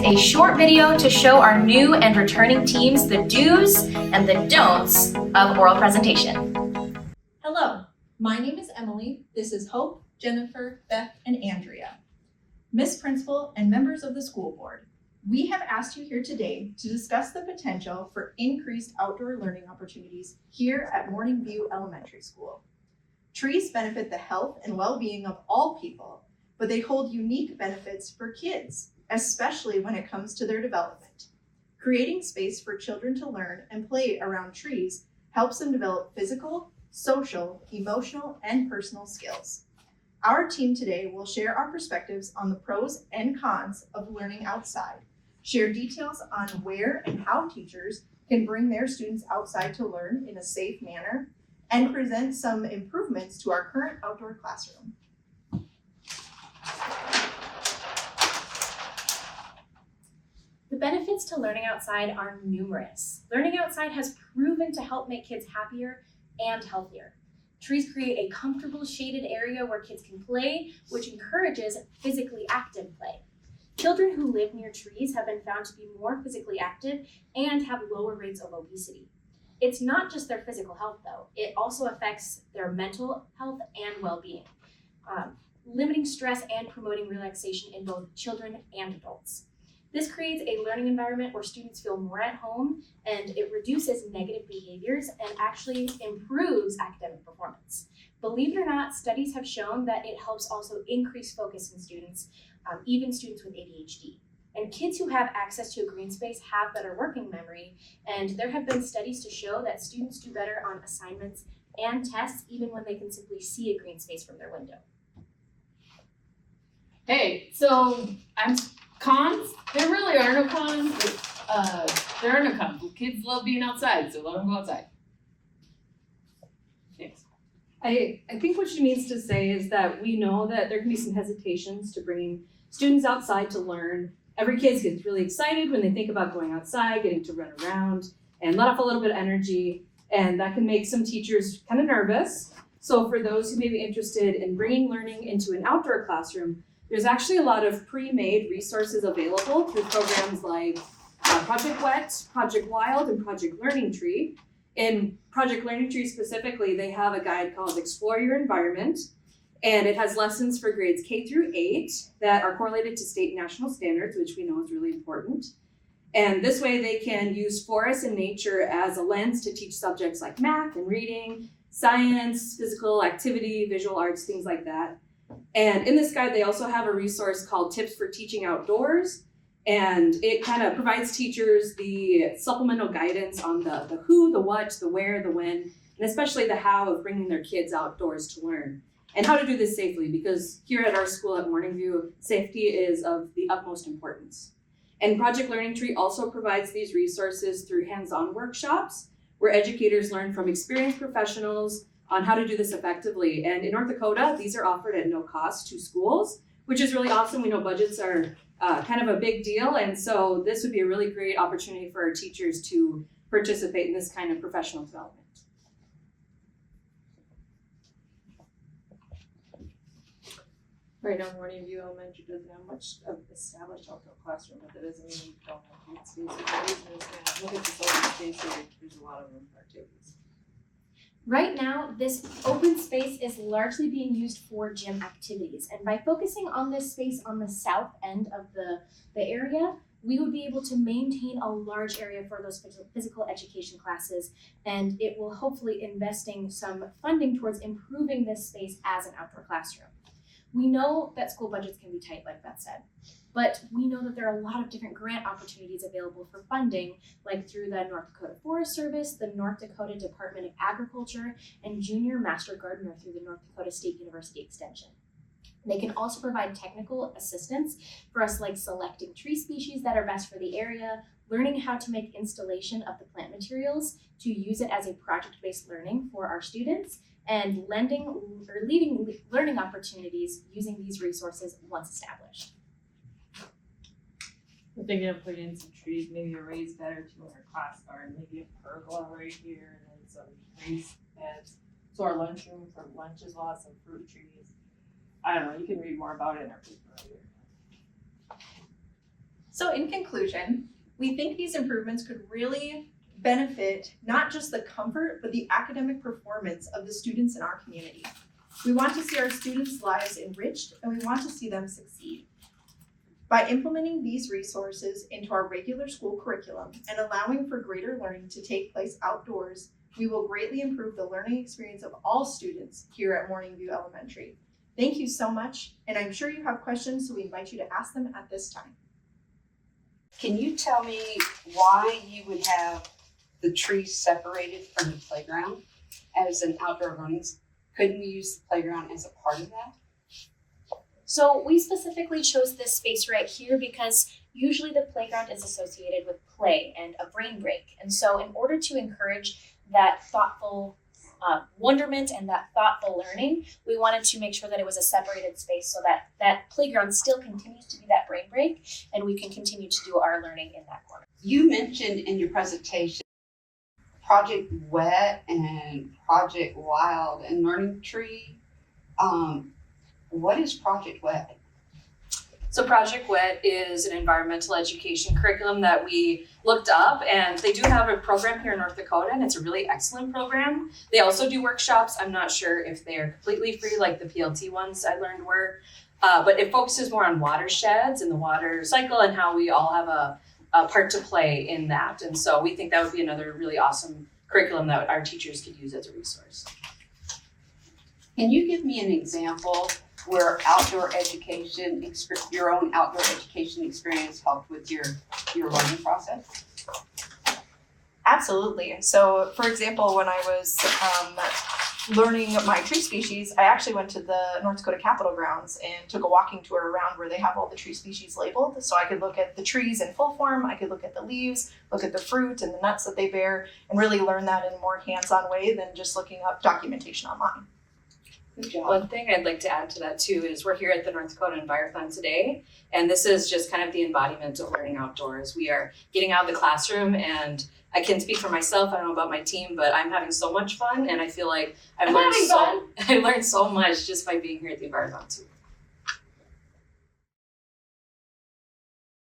a short video to show our new and returning teams the do's and the don'ts of oral presentation. Hello, my name is Emilee. This is Hope, Jennifer, Beth, and Andrea. Miss Principal and members of the school board, we have asked you here today to discuss the potential for increased outdoor learning opportunities here at Morning View Elementary School. Trees benefit the health and well-being of all people, but they hold unique benefits for kids, especially when it comes to their development. Creating space for children to learn and play around trees helps them develop physical, social, emotional, and personal skills. Our team today will share our perspectives on the pros and cons of learning outside, share details on where and how teachers can bring their students outside to learn in a safe manner, and present some improvements to our current outdoor classroom. The benefits to learning outside are numerous. Learning outside has proven to help make kids happier and healthier. Trees create a comfortable shaded area where kids can play, which encourages physically active play. Children who live near trees have been found to be more physically active and have lower rates of obesity. It's not just their physical health though, it also affects their mental health and well-being, limiting stress and promoting relaxation in both children and adults. This creates a learning environment where students feel more at home, and it reduces negative behaviors and actually improves academic performance. Believe it or not, studies have shown that it helps also increase focus in students, even students with ADHD. And kids who have access to a green space have better working memory, and there have been studies to show that students do better on assignments and tests even when they can simply see a green space from their window. Hey, so cons? There really are no cons. There are no cons. Kids love being outside, so let them go outside. Thanks. I think what she means to say is that we know that there can be some hesitations to bringing students outside to learn. Every kid gets really excited when they think about going outside, getting to run around and let off a little bit of energy, and that can make some teachers kind of nervous. So for those who may be interested in bringing learning into an outdoor classroom, there's actually a lot of pre-made resources available through programs like Project WET, Project WILD, and Project Learning Tree. In Project Learning Tree specifically, they have a guide called Explore Your Environment, and it has lessons for grades K through 8 that are correlated to state and national standards, which we know is really important. And this way they can use forests and nature as a lens to teach subjects like math and reading, science, physical activity, visual arts, things like that. And in this guide, they also have a resource called Tips for Teaching Outdoors. And it kind of provides teachers the supplemental guidance on the who, the what, the where, the when, and especially the how of bringing their kids outdoors to learn. And how to do this safely, because here at our school at Morning View, safety is of the utmost importance. And Project Learning Tree also provides these resources through hands-on workshops where educators learn from experienced professionals on how to do this effectively. And in North Dakota, these are offered at no cost to schools, which is really awesome. We know budgets are kind of a big deal, and so this would be a really great opportunity for our teachers to participate in this kind of professional development. Right now, Morning View Elementary doesn't have much of established outdoor classroom, but that doesn't mean we don't have green spaces. The reason is that look at this open space here, there's a lot of room for activities. Right now, this open space is largely being used for gym activities. And by focusing on this space on the south end of the area, we would be able to maintain a large area for those physical education classes. And it will hopefully investing some funding towards improving this space as an outdoor classroom. We know that school budgets can be tight, like Beth said, but we know that there are a lot of different grant opportunities available for funding, like through the North Dakota Forest Service, the North Dakota Department of Agriculture, and Junior Master Gardener through the North Dakota State University Extension. They can also provide technical assistance for us, like selecting tree species that are best for the area, learning how to make installation of the plant materials to use it as a project-based learning for our students, and leading learning opportunities using these resources once established. We're thinking of putting in some trees, maybe a raised bed or two in our class garden, maybe a pergola right here, and then some raised beds. So our lunchroom for lunch as well as some fruit trees. I don't know, you can read more about it in our paper right here. So in conclusion, we think these improvements could really benefit not just the comfort, but the academic performance of the students in our community. We want to see our students' lives enriched, and we want to see them succeed. By implementing these resources into our regular school curriculum and allowing for greater learning to take place outdoors, we will greatly improve the learning experience of all students here at Morningview Elementary. Thank you so much, and I'm sure you have questions, so we invite you to ask them at this time. Can you tell me why you would have the trees separated from the playground as an outdoor learning? Couldn't we use the playground as a part of that? So we specifically chose this space right here because usually the playground is associated with play and a brain break. And so in order to encourage that thoughtful wonderment and that thoughtful learning, we wanted to make sure that it was a separated space so that that playground still continues to be that brain break and we can continue to do our learning in that corner. You mentioned in your presentation Project Wet and Project Wild and Learning Tree. What is Project Wet? So Project Wet is an environmental education curriculum that we looked up, and they do have a program here in North Dakota, and it's a really excellent program. They also do workshops. I'm not sure if they're completely free like the PLT ones I learned were, but it focuses more on watersheds and the water cycle and how we all have a part to play in that. And so we think that would be another really awesome curriculum that our teachers could use as a resource. Can you give me an example where outdoor education, your own outdoor education experience helped with your learning process? Absolutely. So for example, when I was learning my tree species, I actually went to the North Dakota Capitol grounds and took a walking tour around where they have all the tree species labeled. So I could look at the trees in full form, I could look at the leaves, look at the fruit and the nuts that they bear, and really learn that in a more hands-on way than just looking up documentation online. Good job. One thing I'd like to add to that too is we're here at the North Dakota Envirothon today, and this is just kind of the embodiment of learning outdoors. We are getting out of the classroom, and I can speak for myself, I don't know about my team, but I'm having so much fun, and I feel like I learned so much just by being here at the Envirothon too.